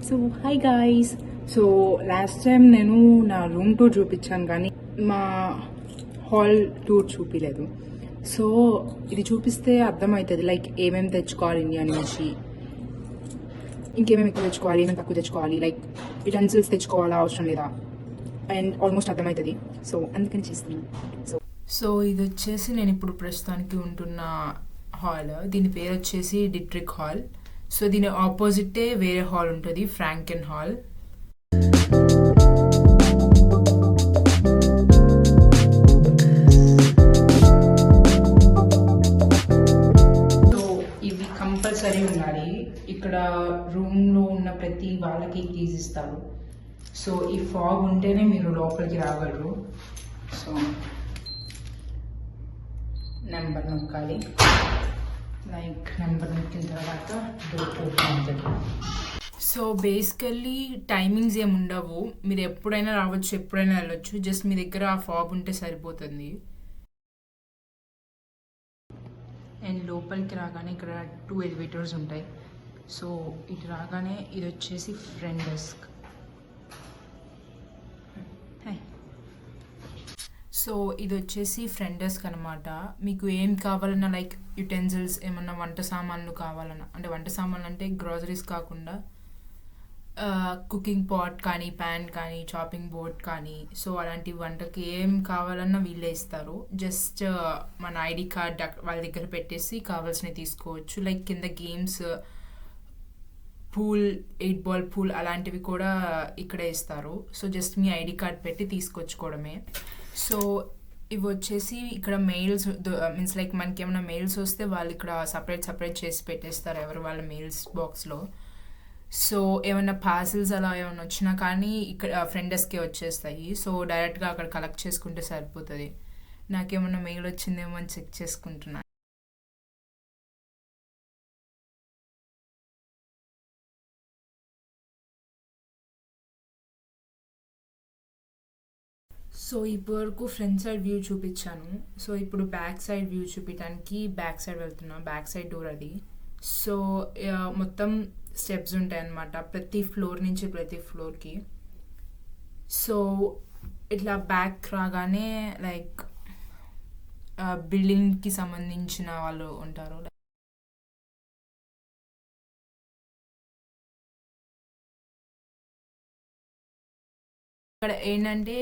So hi guys. So last time నేను నా room tour చూపించాను కానీ మా హాల్ టూర్ చూపించలేదు. సో ఇది చూపిస్తే అర్థమవుతుంది లైక్ ఏమేమి తెచ్చుకోవాలి ఇండియా నుంచి, ఇంకేమేమి ఎక్కువ తెచ్చుకోవాలి, ఏమేమి తక్కువ తెచ్చుకోవాలి, లైక్ యుటెన్సిల్స్ తెచ్చుకోవాలా అవసరం లేదా అండ్ ఆల్మోస్ట్ అర్థమవుతుంది. సో అందుకని చేస్తున్నాను. సో ఇది వచ్చేసి నేను ఇప్పుడు ప్రస్తుతానికి ఉంటున్న హాల్. దీని పేరు వచ్చేసి డిట్రిక్ హాల్. సో దీని ఆపోజిటే వేరే హాల్ ఉంటుంది, ఫ్రాంకెన్ హాల్. సో ఇవి కంపల్సరీ ఉండాలి. ఇక్కడ రూమ్లో ఉన్న ప్రతి వాళ్ళకి కీస్ ఇస్తారు. సో ఈ ఫాగ్ ఉంటేనే మీరు లోపలికి రాగలరు. సో నెంబర్ నొక్కాలి. లైక్ నెంబర్ నొక్కిన తర్వాత డోర్ ఓపెన్ అవుతుంది. సో బేసికల్లీ టైమింగ్స్ ఏమి ఉండవు, మీరు ఎప్పుడైనా రావచ్చు, ఎప్పుడైనా వెళ్ళొచ్చు. జస్ట్ మీ దగ్గర ఆ ఫాబ్ ఉంటే సరిపోతుంది. అండ్ లోపలికి రాగానే ఇక్కడ 2 ఎలివేటర్స్ ఉంటాయి. సో ఇటు రాగానే ఇది వచ్చేసి ఫ్రంట్ డెస్క్. సో ఇది వచ్చేసి ఫ్రంట్ డెస్క్ అనమాట. మీకు ఏం కావాలన్నా లైక్ యుటెన్సిల్స్, ఏమన్నా వంట సామాన్లు కావాలన్నా, అంటే వంట సామాన్లు అంటే గ్రాసరీస్ కాకుండా కుకింగ్ పాట్ కానీ, ప్యాన్ కానీ, చాపింగ్ బోర్డ్ కానీ, సో అలాంటి వంటకి ఏం కావాలన్నా వీళ్ళే ఇస్తారు. జస్ట్ మన ఐడి కార్డ్ వాళ్ళ దగ్గర పెట్టేసి కావాల్సినవి తీసుకోవచ్చు. లైక్ కింద గేమ్స్, పూల్, 8 బాల్ పూల్ అలాంటివి కూడా ఇక్కడే ఇస్తారు. సో జస్ట్ మీ ఐడి కార్డ్ పెట్టి తీసుకొచ్చుకోవడమే. సో ఇవి వచ్చేసి ఇక్కడ మెయిల్స్, మీన్స్ లైక్ మనకి ఏమైనా మెయిల్స్ వస్తే వాళ్ళు ఇక్కడ సపరేట్ చేసి పెట్టేస్తారు ఎవరు వాళ్ళ మెయిల్స్ బాక్స్లో. సో ఏమైనా పార్సిల్స్ అలా ఏమైనా వచ్చినా కానీ ఇక్కడ ఫ్రంట్ డెస్క్కే వచ్చేస్తాయి. సో డైరెక్ట్గా అక్కడ కలెక్ట్ చేసుకుంటే సరిపోతుంది. నాకేమన్నా మెయిల్ వచ్చిందేమో అని చెక్ చేసుకుంటున్నాను. సో ఇప్పటివరకు ఫ్రంట్ సైడ్ వ్యూ చూపించాను. సో ఇప్పుడు బ్యాక్ సైడ్ వ్యూ చూపించడానికి బ్యాక్ సైడ్ వెళ్తున్నా. బ్యాక్ సైడ్ డోర్ అది. సో మొత్తం స్టెప్స్ ఉంటాయి అన్నమాట ప్రతి ఫ్లోర్ నుంచి ప్రతి ఫ్లోర్కి. సో ఇట్లా బ్యాక్ రాగానే లైక్ బిల్డింగ్కి సంబంధించిన వాళ్ళు ఉంటారు. ఇక్కడ ఏంటంటే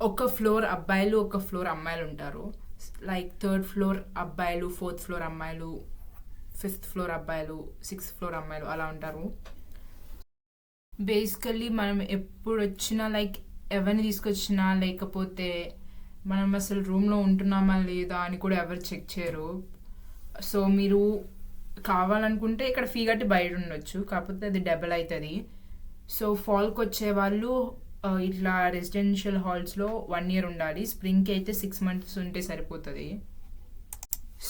ఒక ఫ్లోర్ అబ్బాయిలు, ఒక ఫ్లోర్ అమ్మాయిలు ఉంటారు. లైక్ 3rd ఫ్లోర్ అబ్బాయిలు, 4th ఫ్లోర్ అమ్మాయిలు, 5th ఫ్లోర్ అబ్బాయిలు, 6th ఫ్లోర్ అమ్మాయిలు అలా ఉంటారు. బేసికల్లీ మనం ఎప్పుడు వచ్చినా లైక్ ఎవరిని తీసుకొచ్చినా, లేకపోతే మనం అసలు రూమ్లో ఉంటున్నామా లేదా అని కూడా ఎవరు చెక్ చేయరు. సో మీరు కావాలనుకుంటే ఇక్కడ ఫీ కట్టి బయట ఉండొచ్చు, కాకపోతే అది డబుల్ అవుతుంది. సో ఫాల్కి వచ్చే వాళ్ళు ఇట్లా రెసిడెన్షియల్ హాల్స్లో 1 year ఉండాలి. స్ప్రింగ్కి అయితే 6 months ఉంటే సరిపోతుంది.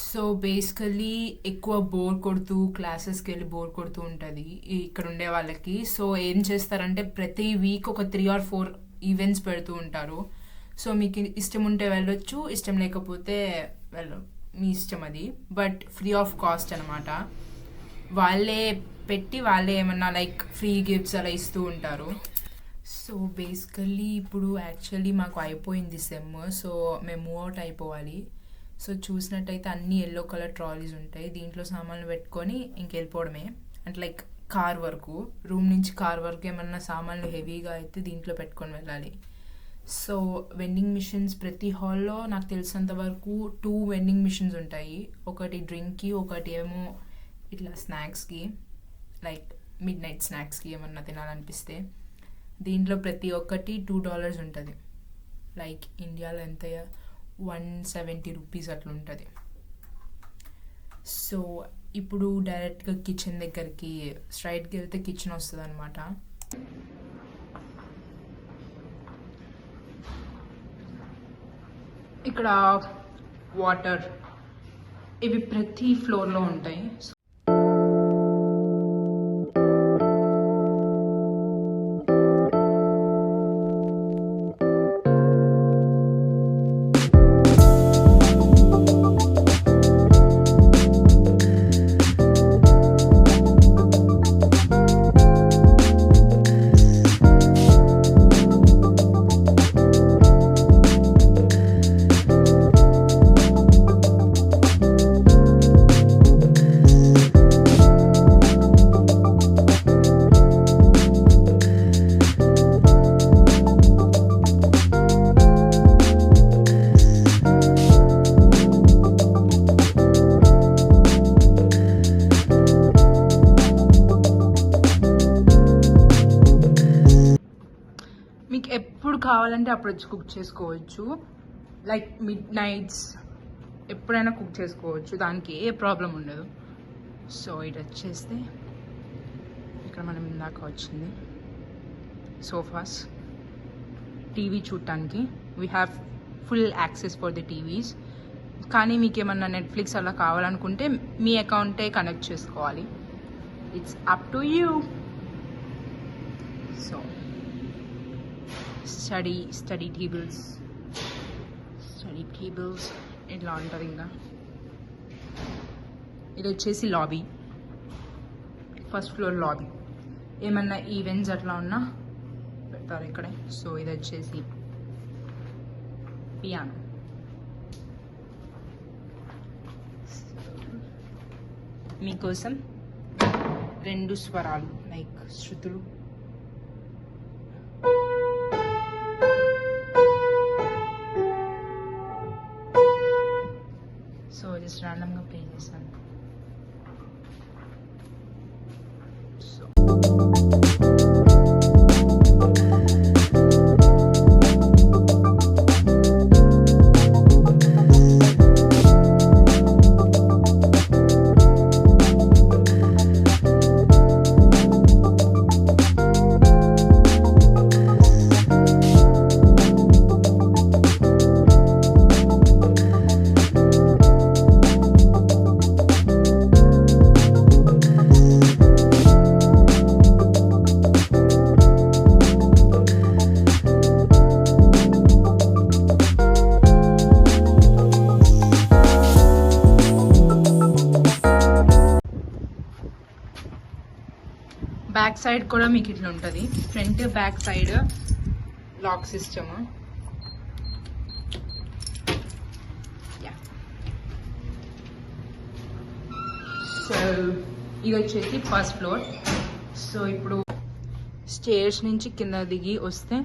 సో బేసికలీ ఎక్కువ బోర్ కొడుతూ క్లాసెస్కి వెళ్ళి బోర్ కొడుతూ ఉంటుంది ఇక్కడ ఉండే వాళ్ళకి. సో ఏం చేస్తారంటే ప్రతి వీక్ ఒక 3 or 4 ఈవెంట్స్ పెడుతూ ఉంటారు. సో మీకు ఇష్టం ఉంటే వెళ్ళొచ్చు, ఇష్టం లేకపోతే మీ ఇష్టం అది. బట్ ఫ్రీ ఆఫ్ కాస్ట్ అనమాట. వాళ్ళే పెట్టి వాళ్ళే ఏమన్నా లైక్ ఫ్రీ గిఫ్ట్స్ అలా ఇస్తూ ఉంటారు. సో బేసికల్లీ ఇప్పుడు యాక్చువల్లీ మాకు అయిపోయింది సెమ్. సో మేము మూవ్ అవుట్ అయిపోవాలి. సో చూసినట్టయితే అన్ని ఎల్లో కలర్ ట్రాలీస్ ఉంటాయి. దీంట్లో సామాన్లు పెట్టుకొని ఇంకెళ్ళిపోవడమే. అంటే లైక్ కార్ వరకు, రూమ్ నుంచి కార్ వరకు ఏమన్నా సామాన్లు హెవీగా అయితే దీంట్లో పెట్టుకొని వెళ్ళాలి. సో వెండింగ్ మిషన్స్ ప్రతి హాల్లో నాకు తెలిసినంత వరకు 2 వెండింగ్ మిషన్స్ ఉంటాయి. ఒకటి డ్రింక్కి, ఒకటి ఏమో ఇట్లా స్నాక్స్కి, లైక్ మిడ్ నైట్ స్నాక్స్కి ఏమన్నా తినాలనిపిస్తే. దీంట్లో ప్రతి ఒక్కటి $2 ఉంటుంది. లైక్ ఇండియాలో ఎంత 170 రూపీస్ అట్లా ఉంటుంది. సో ఇప్పుడు డైరెక్ట్గా కిచెన్ దగ్గరికి స్ట్రైట్కి వెళ్తే కిచెన్ వస్తుంది అనమాట. ఇక్కడ వాటర్ ఇవి ప్రతి ఫ్లోర్లో ఉంటాయి. ఎప్పుడు కావాలంటే అప్పుడు వచ్చి కుక్ చేసుకోవచ్చు. లైక్ మిడ్ నైట్స్ ఎప్పుడైనా కుక్ చేసుకోవచ్చు, దానికి ఏ ప్రాబ్లం ఉండదు. సో ఇది వచ్చేస్తే ఇక్కడ మనం ఇందాక వచ్చింది సోఫాస్, టీవీ చూడటానికి. We have full access for the TVs. కానీ మీకు ఏమన్నా నెట్ఫ్లిక్స్ అలా కావాలనుకుంటే మీ అకౌంటే కనెక్ట్ చేసుకోవాలి. It's up to you. So study tables ఇట్లా ఉంటుంది. ఇంకా ఇది వచ్చేసి లాబీ, ఫస్ట్ ఫ్లోర్ లాబీ. ఏమన్నా ఈవెంట్స్ అట్లా ఉన్నా పెడతారు ఇక్కడే. సో ఇది వచ్చేసి పియానో. మీకోసం 2 స్వరాలు లైక్ శృతులు. సో జస్ట్ ర్యాండమ్గా ప్లే చేస్తాను. సో బ్యాక్ సైడ్ కూడా మీకు ఇట్లా ఉంటుంది. Front back side lock system. So ఇది వచ్చేసి ఫస్ట్ ఫ్లోర్. సో ఇప్పుడు స్టేర్స్ నుంచి కింద దిగి వస్తే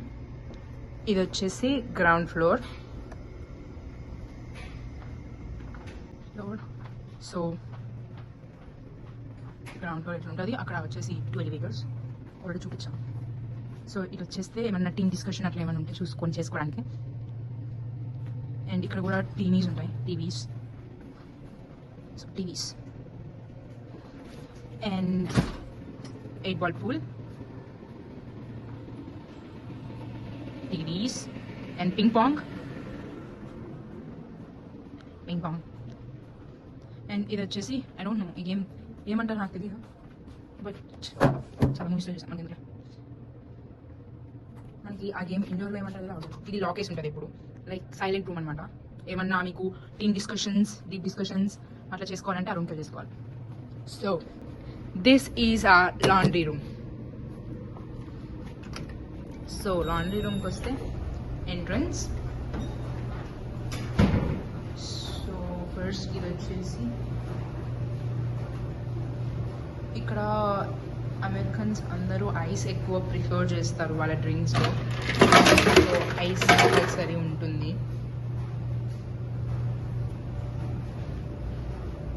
ఇది వచ్చేసి ground floor. So ground floor ఎట్లా ఉంటుంది, అక్కడ వచ్చేసి 2 ఎలివేటర్స్ ఆల్రెడీ చూపించాం. సో ఇది వచ్చేస్తే ఏమన్నా టీమ్ డిస్కషన్ అట్లా ఏమైనా ఉంటే చూసుకొని చేసుకోవడానికి. అండ్ ఇక్కడ కూడా టీవీస్ ఉంటాయి, TVs and 8-ball pool, TVs and ping pong. And ఇది వచ్చేసి ఐ డోంట్ నో ఈ గేమ్ ఏమంటారు నాకు తెలియదు, బట్ చాలా మూవీస్లో చూసాం. మనకి ఆ గేమ్ ఇండోర్లో ఏమంటారు కదా, ఇది లాకేస్ ఉంటుంది ఇప్పుడు, లైక్ సైలెంట్ రూమ్ అనమాట. ఏమన్నా మీకు టీమ్ డిస్కషన్స్, డీప్ డిస్కషన్స్ అట్లా చేసుకోవాలంటే ఆ రూమ్లో చేసుకోవాలి. సో దిస్ ఈజ్ ఆ లాండ్రీ రూమ్. సో లాండ్రీ రూమ్కి వస్తే ఎంట్రన్స్. సో ఫస్ట్ ఇది వచ్చేసి ఇక్కడ అమెరికన్స్ అందరూ ఐస్ ఎక్కువ ప్రిఫర్ చేస్తారు వాళ్ళ డ్రింక్స్లో. సో ఐస్ కంపల్సరీ ఉంటుంది.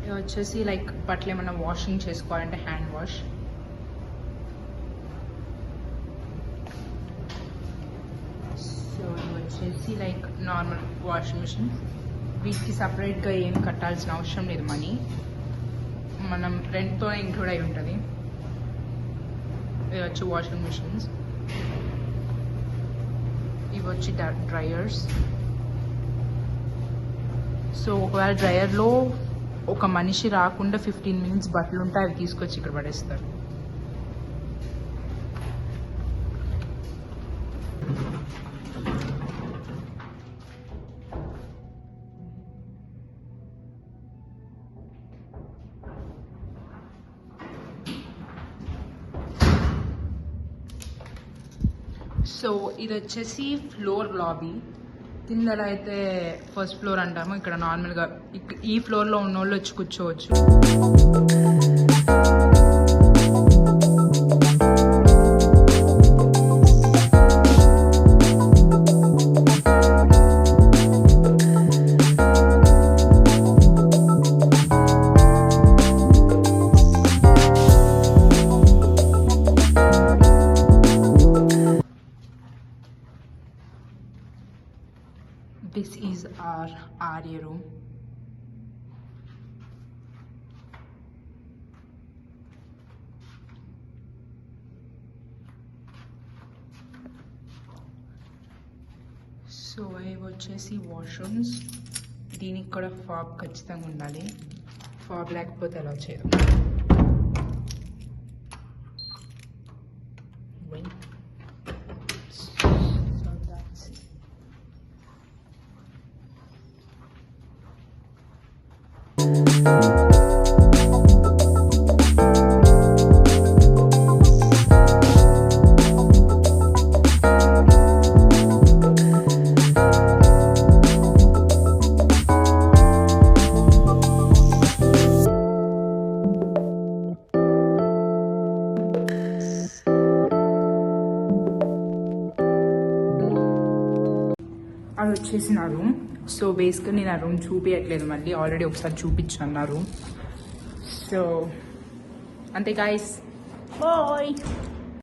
ఇది వచ్చేసి లైక్ బట్టలు ఏమన్నా వాషింగ్ చేసుకోవాలంటే హ్యాండ్ వాష్. సో ఇది వచ్చేసి లైక్ నార్మల్ వాషింగ్ మిషన్. వీటికి సపరేట్గా ఏం కట్టాల్సిన అవసరం లేదు, మనీ మనం రెంట్తో ఇంక్లూడ్ అయి ఉంటుంది. ఇవి వచ్చి వాషింగ్ మిషన్స్, ఇవి వచ్చి డ్రయర్స్. సో ఒకవేళ డ్రయర్లో ఒక మనిషి రాకుండా 15 minutes బట్టలు ఉంటే అవి తీసుకొచ్చి ఇక్కడ పడేస్తారు. సో ఇది వచ్చేసి ఫ్లోర్ లాబీ. కింద ఎలా అయితే ఫస్ట్ ఫ్లోర్ అంటామో ఇక్కడ నార్మల్గా ఈ ఫ్లోర్లో ఉన్న వాళ్ళు వచ్చి కూర్చోవచ్చు. our Arya room. సో ఇవి వచ్చేసి వాష్రూమ్స్. దీనికి కూడా ఫాబ్ ఖచ్చితంగా ఉండాలి. ఫాబ్ లేకపోతే అలా చేయదు. So that's it. అది వచ్చేసి నా రూమ్. సో బేసిక్గా నేను ఆ రూమ్ చూపించట్లేదు, మళ్ళీ ఆల్రెడీ ఒకసారి చూపించాను నా రూమ్. సో అంతే గాయస్, బాయ్.